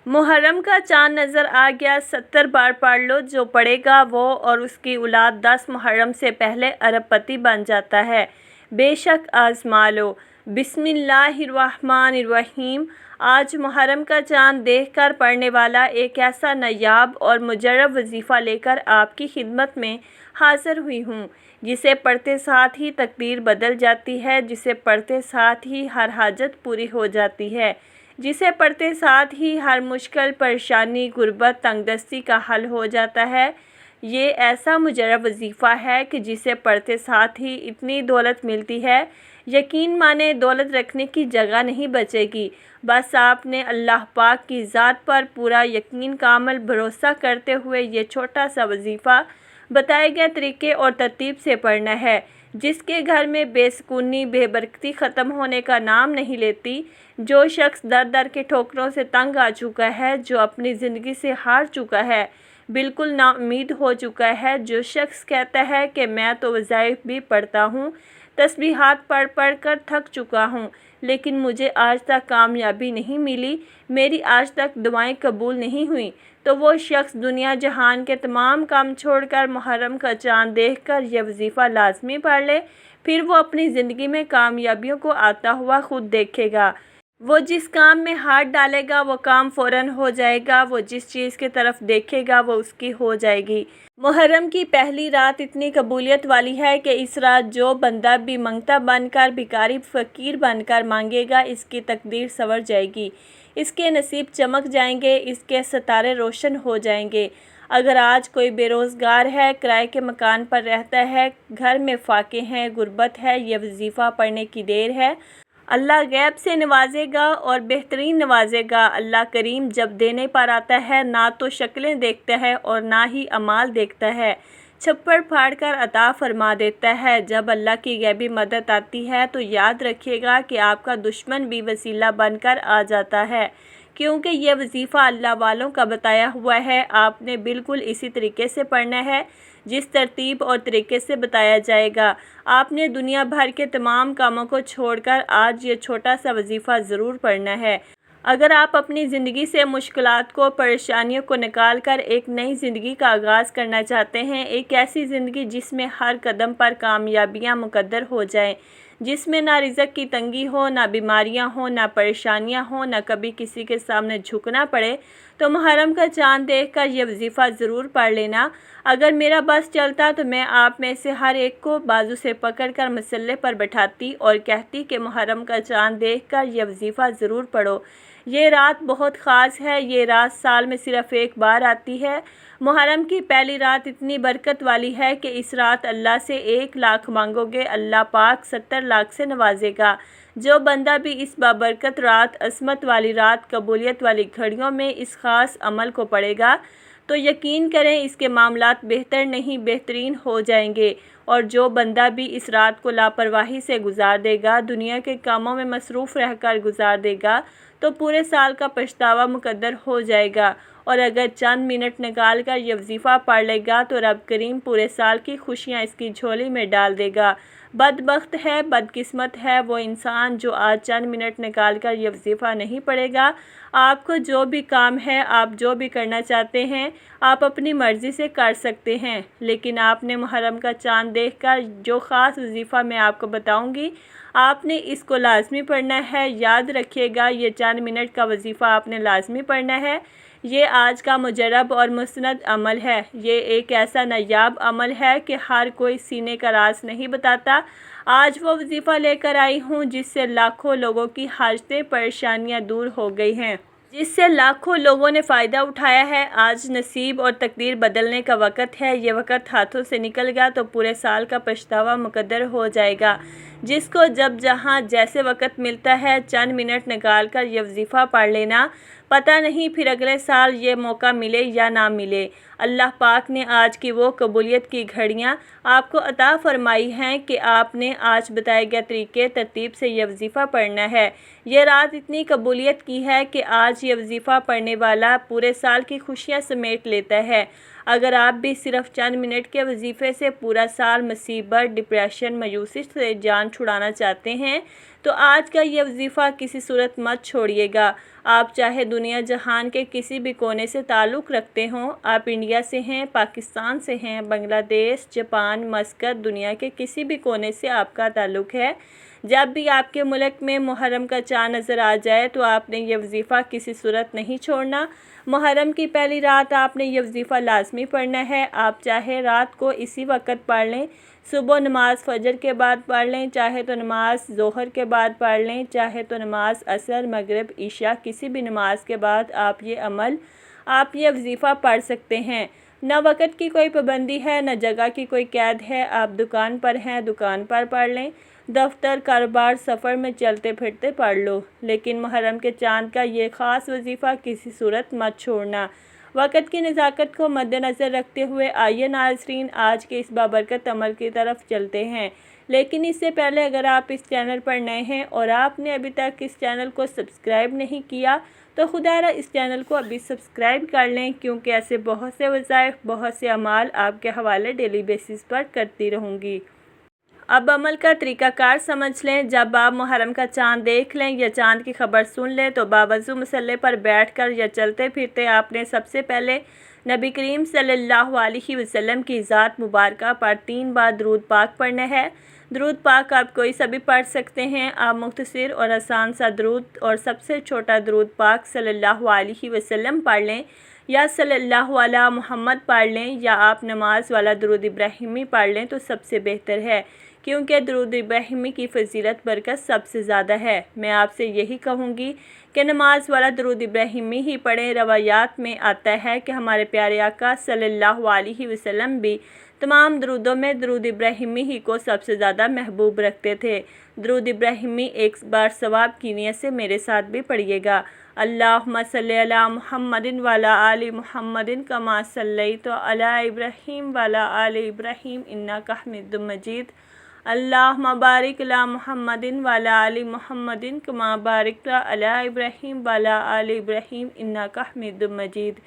محرم کا چاند نظر آ گیا، 70 بار پڑھ لو، جو پڑھے گا وہ اور اس کی اولاد 10 محرم سے پہلے ارب پتی بن جاتا ہے۔ بے شک آزما لو۔ بسم اللہ الرحمن الرحیم۔ آج محرم کا چاند دیکھ کر پڑھنے والا ایک ایسا نایاب اور مجرب وظیفہ لے کر آپ کی خدمت میں حاضر ہوئی ہوں، جسے پڑھتے ساتھ ہی تقدیر بدل جاتی ہے، جسے پڑھتے ساتھ ہی ہر حاجت پوری ہو جاتی ہے، جسے پڑھتے ساتھ ہی ہر مشکل، پریشانی، غربت، تنگ دستی کا حل ہو جاتا ہے۔ یہ ایسا مجرب وظیفہ ہے کہ جسے پڑھتے ساتھ ہی اتنی دولت ملتی ہے، یقین مانیں دولت رکھنے کی جگہ نہیں بچے گی۔ بس آپ نے اللہ پاک کی ذات پر پورا یقین، کامل بھروسہ کرتے ہوئے یہ چھوٹا سا وظیفہ بتائے گئے طریقے اور ترتیب سے پڑھنا ہے۔ جس کے گھر میں بے سکونی، بے برکتی ختم ہونے کا نام نہیں لیتی، جو شخص در در کے ٹھوکروں سے تنگ آ چکا ہے، جو اپنی زندگی سے ہار چکا ہے، بالکل نا امید ہو چکا ہے، جو شخص کہتا ہے کہ میں تو وظائف بھی پڑھتا ہوں، تسبیحات پڑھ پڑھ کر تھک چکا ہوں، لیکن مجھے آج تک کامیابی نہیں ملی، میری آج تک دعائیں قبول نہیں ہوئیں، تو وہ شخص دنیا جہان کے تمام کام چھوڑ کر محرم کا چاند دیکھ کر یہ وظیفہ لازمی پڑھ لے، پھر وہ اپنی زندگی میں کامیابیوں کو آتا ہوا خود دیکھے گا۔ وہ جس کام میں ہاتھ ڈالے گا وہ کام فوراً ہو جائے گا، وہ جس چیز کی طرف دیکھے گا وہ اس کی ہو جائے گی۔ محرم کی پہلی رات اتنی قبولیت والی ہے کہ اس رات جو بندہ بھی منگتا بن کر، بھکاری فقیر بن کر مانگے گا، اس کی تقدیر سنور جائے گی، اس کے نصیب چمک جائیں گے، اس کے ستارے روشن ہو جائیں گے۔ اگر آج کوئی بے روزگار ہے، کرائے کے مکان پر رہتا ہے، گھر میں فاقے ہیں، غربت ہے، یہ وظیفہ پڑھنے کی دیر ہے، اللہ غیب سے نوازے گا اور بہترین نوازے گا۔ اللہ کریم جب دینے پر آتا ہے، نہ تو شکلیں دیکھتا ہے اور نہ ہی اعمال دیکھتا ہے، چھپڑ پھاڑ کر عطا فرما دیتا ہے۔ جب اللہ کی غیبی مدد آتی ہے تو یاد رکھیے گا کہ آپ کا دشمن بھی وسیلہ بن کر آ جاتا ہے، کیونکہ یہ وظیفہ اللہ والوں کا بتایا ہوا ہے۔ آپ نے بالکل اسی طریقے سے پڑھنا ہے جس ترتیب اور طریقے سے بتایا جائے گا۔ آپ نے دنیا بھر کے تمام کاموں کو چھوڑ کر آج یہ چھوٹا سا وظیفہ ضرور پڑھنا ہے۔ اگر آپ اپنی زندگی سے مشکلات کو، پریشانیوں کو نکال کر ایک نئی زندگی کا آغاز کرنا چاہتے ہیں، ایک ایسی زندگی جس میں ہر قدم پر کامیابیاں مقدر ہو جائیں، جس میں نہ رزق کی تنگی ہو، نہ بیماریاں ہوں، نہ پریشانیاں ہوں، نہ کبھی کسی کے سامنے جھکنا پڑے، تو محرم کا چاند دیکھ کر یہ وظیفہ ضرور پڑھ لینا۔ اگر میرا بس چلتا تو میں آپ میں سے ہر ایک کو بازو سے پکڑ کر مسلح پر بٹھاتی اور کہتی کہ محرم کا چاند دیکھ کر یہ وظیفہ ضرور پڑھو۔ یہ رات بہت خاص ہے، یہ رات سال میں صرف ایک بار آتی ہے۔ محرم کی پہلی رات اتنی برکت والی ہے کہ اس رات اللہ سے 1 لاکھ مانگو گے، اللہ پاک 70 لاکھ سے نوازے گا۔ جو بندہ بھی اس بابرکت رات، عظمت والی رات، قبولیت والی گھڑیوں میں اس خاص عمل کو پڑھے گا تو یقین کریں اس کے معاملات بہتر نہیں بہترین ہو جائیں گے، اور جو بندہ بھی اس رات کو لاپرواہی سے گزار دے گا، دنیا کے کاموں میں مصروف رہ کر گزار دے گا، تو پورے سال کا پچھتاوا مقدر ہو جائے گا، اور اگر چند منٹ نکال کر یہ وظیفہ پڑھ لے گا تو رب کریم پورے سال کی خوشیاں اس کی جھولی میں ڈال دے گا۔ بدبخت ہے، بدقسمت ہے وہ انسان جو آج چند منٹ نکال کر یہ وظیفہ نہیں پڑھے گا۔ آپ کو جو بھی کام ہے، آپ جو بھی کرنا چاہتے ہیں، آپ اپنی مرضی سے کر سکتے ہیں، لیکن آپ نے محرم کا چاند دیکھ کر جو خاص وظیفہ میں آپ کو بتاؤں گی، آپ نے اس کو لازمی پڑھنا ہے۔ یاد رکھیے گا یہ چند منٹ کا وظیفہ آپ نے لازمی پڑھنا ہے۔ یہ آج کا مجرب اور مستند عمل ہے۔ یہ ایک ایسا نایاب عمل ہے کہ ہر کوئی سینے کا راز نہیں بتاتا۔ آج وہ وظیفہ لے کر آئی ہوں جس سے لاکھوں لوگوں کی حاجتیں، پریشانیاں دور ہو گئی ہیں، جس سے لاکھوں لوگوں نے فائدہ اٹھایا ہے۔ آج نصیب اور تقدیر بدلنے کا وقت ہے۔ یہ وقت ہاتھوں سے نکل گیا تو پورے سال کا پچھتاوا مقدر ہو جائے گا۔ جس کو جب جہاں جیسے وقت ملتا ہے، چند منٹ نکال کر یہ وظیفہ پڑھ لینا، پتہ نہیں پھر اگلے سال یہ موقع ملے یا نہ ملے۔ اللہ پاک نے آج کی وہ قبولیت کی گھڑیاں آپ کو عطا فرمائی ہیں کہ آپ نے آج بتائے گئے طریقے ترتیب سے یہ وظیفہ پڑھنا ہے۔ یہ رات اتنی قبولیت کی ہے کہ آج یہ وظیفہ پڑھنے والا پورے سال کی خوشیاں سمیٹ لیتا ہے۔ اگر آپ بھی صرف چند منٹ کے وظیفے سے پورا سال مصیبت، ڈپریشن، مایوسی سے جان چھڑانا چاہتے ہیں تو آج کا یہ وظیفہ کسی صورت مت چھوڑیے گا۔ آپ چاہے دنیا جہان کے کسی بھی کونے سے تعلق رکھتے ہوں، آپ انڈیا سے ہیں، پاکستان سے ہیں، بنگلہ دیش، جاپان، مسقط، دنیا کے کسی بھی کونے سے آپ کا تعلق ہے، جب بھی آپ کے ملک میں محرم کا چاند نظر آ جائے تو آپ نے یہ وظیفہ کسی صورت نہیں چھوڑنا۔ محرم کی پہلی رات آپ نے یہ وظیفہ لازمی پڑھنا ہے۔ آپ چاہے رات کو اسی وقت پڑھ لیں، صبح نماز فجر کے بعد پڑھ لیں، چاہے تو نماز ظہر کے بعد پڑھ لیں، چاہے تو نماز عصر، مغرب، عشاء، کسی بھی نماز کے بعد آپ یہ وظیفہ پڑھ سکتے ہیں۔ نہ وقت کی کوئی پابندی ہے، نہ جگہ کی کوئی قید ہے۔ آپ دکان پر ہیں، دکان پر پڑھ لیں، دفتر، کاروبار، سفر میں چلتے پھرتے پڑھ لو، لیکن محرم کے چاند کا یہ خاص وظیفہ کسی صورت مت چھوڑنا۔ وقت کی نزاکت کو مد نظر رکھتے ہوئے آئیے ناظرین آج کے اس بابرکت عمل کی طرف چلتے ہیں، لیکن اس سے پہلے اگر آپ اس چینل پر نئے ہیں اور آپ نے ابھی تک اس چینل کو سبسکرائب نہیں کیا تو خدا را اس چینل کو ابھی سبسکرائب کر لیں، کیونکہ ایسے بہت سے وظائف، بہت سے اعمال آپ کے حوالے ڈیلی بیسس پر کرتی رہوں گی۔ اب عمل کا طریقہ کار سمجھ لیں۔ جب آپ محرم کا چاند دیکھ لیں یا چاند کی خبر سن لیں تو باوضو مصلے پر بیٹھ کر یا چلتے پھرتے آپ نے سب سے پہلے نبی کریم صلی اللہ علیہ وسلم کی ذات مبارکہ پر 3 بار درود پاک پڑھنا ہے۔ درود پاک آپ کوئی سا بھی پڑھ سکتے ہیں۔ آپ مختصر اور آسان سا درود اور سب سے چھوٹا درود پاک صلی اللہ علیہ وسلم پڑھ لیں، یا صلی اللہ علی محمد پڑھ لیں، یا آپ نماز والا درود ابراہیمی پڑھ لیں تو سب سے بہتر ہے، کیونکہ درود ابراہیمی کی فضیلت برکت سب سے زیادہ ہے۔ میں آپ سے یہی کہوں گی کہ نماز والا درود ابراہیمی ہی پڑھیں۔ روایات میں آتا ہے کہ ہمارے پیارے آقا صلی اللہ علیہ وسلم بھی تمام درودوں میں درود ابراہیمی ہی کو سب سے زیادہ محبوب رکھتے تھے۔ درود ابراہیمی ایک بار ثواب کی نیت سے میرے ساتھ بھی پڑھیے گا۔ اللہم صلی علی محمد وعلی آل محمد کما صلیت علی ابراہیم وعلی آل ابراہیم انک حمید مجید۔ اللہم بارک علی محمد وعلی آل محمد کما بارکت علی ابراہیم وعلی آل ابراہیم انک حمید مجید۔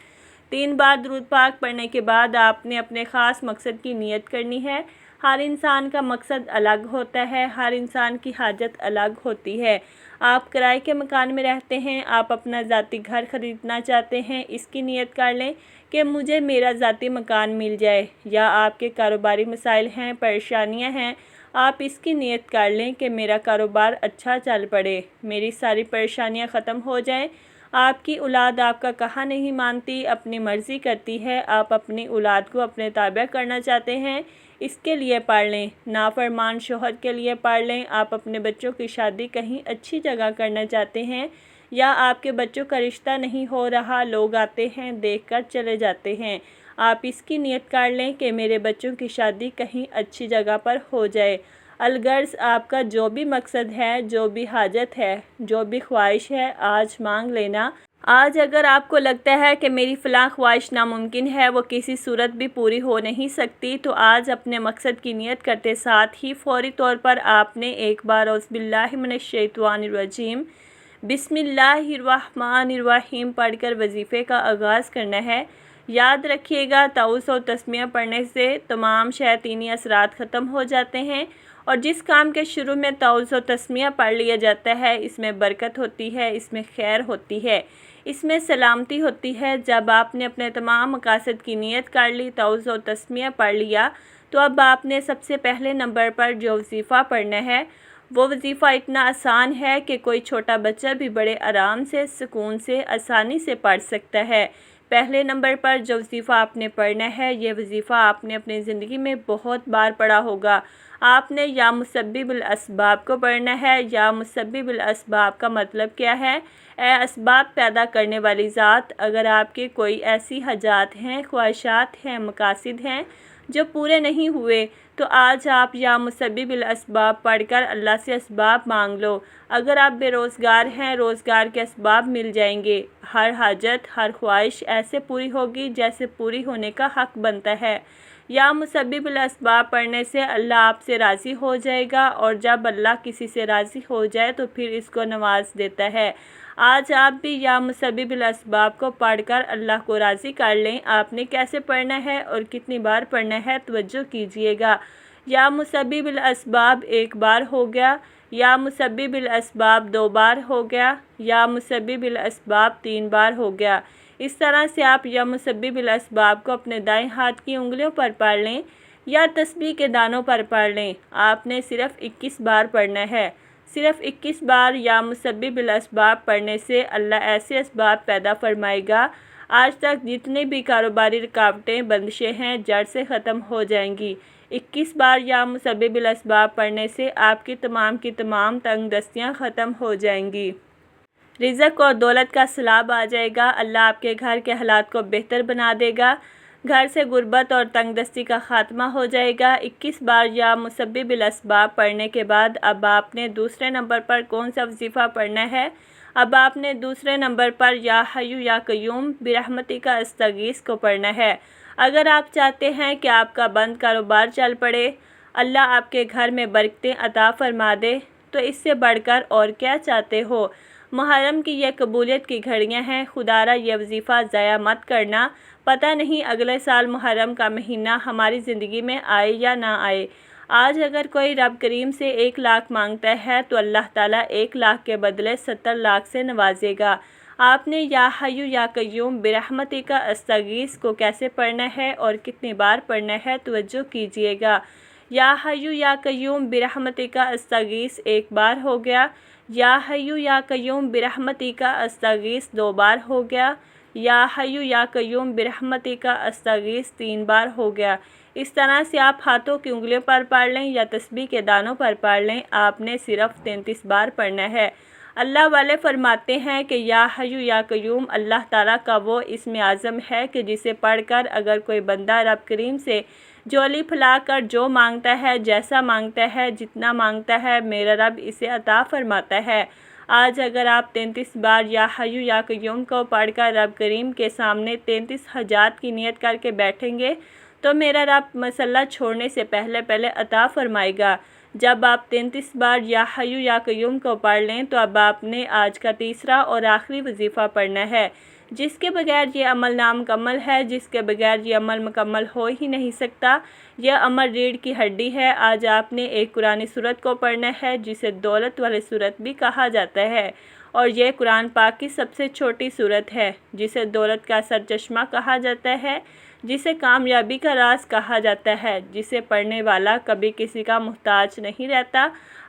3 بار درود پاک پڑھنے کے بعد آپ نے اپنے خاص مقصد کی نیت کرنی ہے۔ ہر انسان کا مقصد الگ ہوتا ہے، ہر انسان کی حاجت الگ ہوتی ہے۔ آپ کرائے کے مکان میں رہتے ہیں، آپ اپنا ذاتی گھر خریدنا چاہتے ہیں، اس کی نیت کر لیں کہ مجھے میرا ذاتی مکان مل جائے، یا آپ کے کاروباری مسائل ہیں، پریشانیاں ہیں، آپ اس کی نیت کر لیں کہ میرا کاروبار اچھا چل پڑے، میری ساری پریشانیاں ختم ہو جائیں۔ آپ کی اولاد آپ کا کہا نہیں مانتی، اپنی مرضی کرتی ہے، آپ اپنی اولاد کو اپنے تابع کرنا چاہتے ہیں، اس کے لیے پڑھ لیں۔ نافرمان شوہر کے لیے پڑھ لیں۔ آپ اپنے بچوں کی شادی کہیں اچھی جگہ کرنا چاہتے ہیں، یا آپ کے بچوں کا رشتہ نہیں ہو رہا، لوگ آتے ہیں دیکھ کر چلے جاتے ہیں، آپ اس کی نیت کر لیں کہ میرے بچوں کی شادی کہیں اچھی جگہ پر ہو جائے۔ الغرض آپ کا جو بھی مقصد ہے، جو بھی حاجت ہے، جو بھی خواہش ہے، آج مانگ لینا۔ آج اگر آپ کو لگتا ہے کہ میری فلاں خواہش ناممکن ہے، وہ کسی صورت بھی پوری ہو نہیں سکتی، تو آج اپنے مقصد کی نیت کرتے ساتھ ہی فوری طور پر آپ نے ایک بار اعوذ باللہ من الشیطان الرجیم بسم اللہ الرحمن الرحیم پڑھ کر وظیفے کا آغاز کرنا ہے۔ یاد رکھیے گا تعوذ و تسمیہ پڑھنے سے تمام شیاطینی اثرات ختم ہو جاتے ہیں، اور جس کام کے شروع میں تعوذ و تسمیہ پڑھ لیا جاتا ہے اس میں برکت ہوتی ہے، اس میں خیر ہوتی ہے، اس میں سلامتی ہوتی ہے۔ جب آپ نے اپنے تمام مقاصد کی نیت کر لی، تعوذ و تسمیہ پڑھ لیا، تو اب آپ نے سب سے پہلے نمبر پر جو وظیفہ پڑھنا ہے وہ وظیفہ اتنا آسان ہے کہ کوئی چھوٹا بچہ بھی بڑے آرام سے، سکون سے، آسانی سے پڑھ سکتا ہے۔ پہلے نمبر پر جو وظیفہ آپ نے پڑھنا ہے، یہ وظیفہ آپ نے اپنی زندگی میں بہت بار پڑھا ہوگا۔ آپ نے یا مسبب الاسباب کو پڑھنا ہے۔ یا مسبب الاسباب کا مطلب کیا ہے؟ اے اسباب پیدا کرنے والی ذات، اگر آپ کے کوئی ایسی حاجات ہیں، خواہشات ہیں، مقاصد ہیں جو پورے نہیں ہوئے، تو آج آپ یا مسبب الاسباب پڑھ کر اللہ سے اسباب مانگ لو۔ اگر آپ بے روزگار ہیں، روزگار کے اسباب مل جائیں گے۔ ہر حاجت، ہر خواہش ایسے پوری ہوگی جیسے پوری ہونے کا حق بنتا ہے۔ یا مسبب الاسباب پڑھنے سے اللہ آپ سے راضی ہو جائے گا، اور جب اللہ کسی سے راضی ہو جائے تو پھر اس کو نواز دیتا ہے۔ آج آپ بھی یا مسبب الاسباب کو پڑھ کر اللہ کو راضی کر لیں۔ آپ نے کیسے پڑھنا ہے اور کتنی بار پڑھنا ہے توجہ کیجیے گا۔ یا مسبب الاسباب 1 بار ہو گیا، یا مسبب الاسباب 2 بار ہو گیا، یا مسبب الاسباب 3 بار ہو گیا۔ اس طرح سے آپ یا مسبب الاسباب کو اپنے دائیں ہاتھ کی انگلیوں پر پڑھ لیں یا تسبیح کے دانوں پر پڑھ لیں۔ آپ نے صرف 21 بار پڑھنا ہے۔ صرف 21 بار یا مسبب الاسباب پڑھنے سے اللہ ایسے اسباب پیدا فرمائے گا، آج تک جتنے بھی کاروباری رکاوٹیں بندشیں ہیں جڑ سے ختم ہو جائیں گی۔ 21 بار یا مسبب الاسباب پڑھنے سے آپ کی تمام تنگ دستیاں ختم ہو جائیں گی۔ رزق اور دولت کا سیلاب آ جائے گا۔ اللہ آپ کے گھر کے حالات کو بہتر بنا دے گا۔ گھر سے غربت اور تنگ دستی کا خاتمہ ہو جائے گا۔ 21 بار یا مسبب الاسباب پڑھنے کے بعد اب آپ نے دوسرے نمبر پر کون سا وظیفہ پڑھنا ہے؟ اب آپ نے دوسرے نمبر پر یا حیو یا قیوم برحمتک استغیث کو پڑھنا ہے۔ اگر آپ چاہتے ہیں کہ آپ کا بند کاروبار چل پڑے، اللہ آپ کے گھر میں برکتیں عطا فرما دے، تو اس سے بڑھ کر اور کیا چاہتے ہو؟ محرم کی یہ قبولیت کی گھڑیاں ہیں، خدا را یہ وظیفہ ضائع مت کرنا۔ پتہ نہیں اگلے سال محرم کا مہینہ ہماری زندگی میں آئے یا نہ آئے۔ آج اگر کوئی رب کریم سے 1 لاکھ مانگتا ہے تو اللہ تعالیٰ 1 لاکھ کے بدلے 70 لاکھ سے نوازے گا۔ آپ نے یا حیو یا قیوم برحمتک استغیث کو کیسے پڑھنا ہے اور کتنی بار پڑھنا ہے توجہ کیجیے گا۔ یا حیو یا قیوم برحمتک استغیث 1 بار ہو گیا، یا حیو یا قیوم برحمتک استغیث 2 بار ہو گیا، یا حیو یا قیوم برحمتک استغیث 3 بار ہو گیا۔ اس طرح سے آپ ہاتھوں کی انگلیوں پر پڑھ لیں یا تسبیح کے دانوں پر پڑھ لیں، آپ نے صرف 33 بار پڑھنا ہے۔ اللہ والے فرماتے ہیں کہ یا حیو یا قیوم اللہ تعالیٰ کا وہ اسم اعظم ہے کہ جسے پڑھ کر اگر کوئی بندہ رب کریم سے جولی پھیلا کر جو مانگتا ہے، جیسا مانگتا ہے، جتنا مانگتا ہے، میرا رب اسے عطا فرماتا ہے۔ آج اگر آپ 33 بار یا حیو یا قیوم کو پڑھ کر رب کریم کے سامنے 33 حاجات کی نیت کر کے بیٹھیں گے تو میرا رب مسلح چھوڑنے سے پہلے عطا فرمائے گا۔ جب آپ 33 بار یا حیو یا قیوم کو پڑھ لیں تو اب آپ نے آج کا تیسرا اور آخری وظیفہ پڑھنا ہے، جس کے بغیر یہ عمل نامکمل ہے، جس کے بغیر یہ عمل مکمل ہو ہی نہیں سکتا۔ یہ عمل ریڑھ کی ہڈی ہے۔ آج آپ نے ایک قرآنی سورت کو پڑھنا ہے جسے دولت والی سورت بھی کہا جاتا ہے، اور یہ قرآن پاک کی سب سے چھوٹی سورت ہے، جسے دولت کا سرچشمہ کہا جاتا ہے، جسے کامیابی کا راز کہا جاتا ہے، جسے پڑھنے والا کبھی کسی کا محتاج نہیں رہتا۔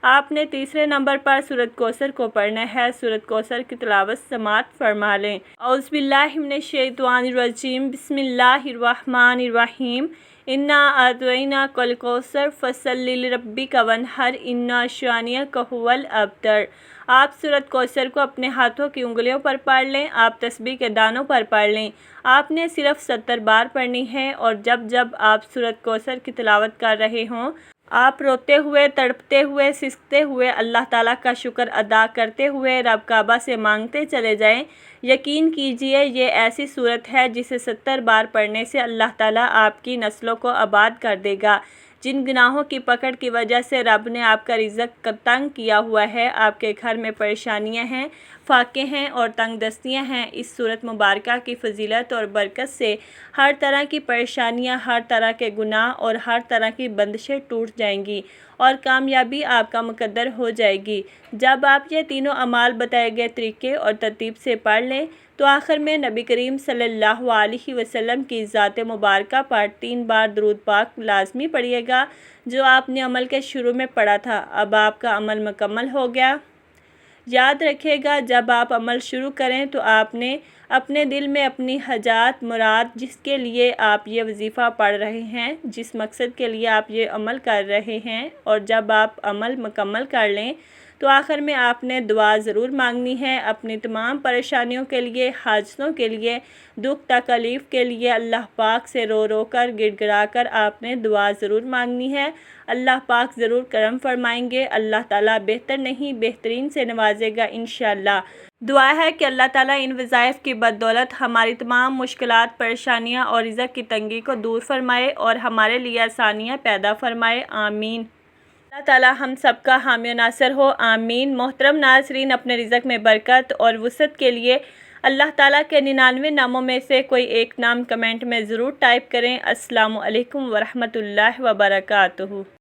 آپ نے تیسرے نمبر پر سورۃ کوثر کو پڑھنا ہے۔ سورۃ کوثر کی تلاوت سماعت فرما لیں۔ اعوذ باللہ من الشیطان الرجیم، بسم اللہ الرحمن الرحیم۔ انا اعطیناک الکوثر فصلی لربک وانحر ان شانئک ھو الابتر۔ آپ سورۃ کوثر کو اپنے ہاتھوں کی انگلیوں پر پڑھ لیں، آپ تسبیح کے دانوں پر پڑھ لیں۔ آپ نے صرف 70 بار پڑھنی ہے، اور جب آپ سورۃ کوثر کی تلاوت کر رہے ہوں، آپ روتے ہوئے، تڑپتے ہوئے، سسکتے ہوئے، اللہ تعالیٰ کا شکر ادا کرتے ہوئے رب کعبہ سے مانگتے چلے جائیں۔ یقین کیجئے یہ ایسی صورت ہے جسے 70 بار پڑھنے سے اللہ تعالیٰ آپ کی نسلوں کو آباد کر دے گا۔ جن گناہوں کی پکڑ کی وجہ سے رب نے آپ کا رزق تنگ کیا ہوا ہے، آپ کے گھر میں پریشانیاں ہیں، فاقے ہیں اور تنگ دستیاں ہیں، اس صورت مبارکہ کی فضیلت اور برکت سے ہر طرح کی پریشانیاں، ہر طرح کے گناہ اور ہر طرح کی بندشیں ٹوٹ جائیں گی، اور کامیابی آپ کا مقدر ہو جائے گی۔ جب آپ یہ تینوں اعمال بتائے گئے طریقے اور ترتیب سے پڑھ لیں تو آخر میں نبی کریم صلی اللہ علیہ وسلم کی ذات مبارکہ پر 3 بار درود پاک لازمی پڑھیے گا، جو آپ نے عمل کے شروع میں پڑھا تھا۔ اب آپ کا عمل مکمل ہو گیا۔ یاد رکھیے گا، جب آپ عمل شروع کریں تو آپ نے اپنے دل میں اپنی حاجات مراد، جس کے لیے آپ یہ وظیفہ پڑھ رہے ہیں، جس مقصد کے لیے آپ یہ عمل کر رہے ہیں، اور جب آپ عمل مکمل کر لیں تو آخر میں آپ نے دعا ضرور مانگنی ہے اپنی تمام پریشانیوں کے لیے، حاجتوں کے لیے، دکھ تکلیف کے لیے اللہ پاک سے رو رو کر گڑ گڑا کر آپ نے دعا ضرور مانگنی ہے۔ اللہ پاک ضرور کرم فرمائیں گے، اللہ تعالیٰ بہتر نہیں بہترین سے نوازے گا انشاءاللہ۔ دعا ہے کہ اللہ تعالیٰ ان وظائف کی بدولت ہماری تمام مشکلات، پریشانیاں اور رزق کی تنگی کو دور فرمائے اور ہمارے لیے آسانیاں پیدا فرمائے، آمین۔ اللہ تعالیٰ ہم سب کا حامی و ناصر ہو، آمین۔ محترم ناظرین، اپنے رزق میں برکت اور وسعت کے لیے اللہ تعالیٰ کے 99 ناموں میں سے کوئی ایک نام کمنٹ میں ضرور ٹائپ کریں۔ السلام علیکم ورحمۃ اللہ وبرکاتہ۔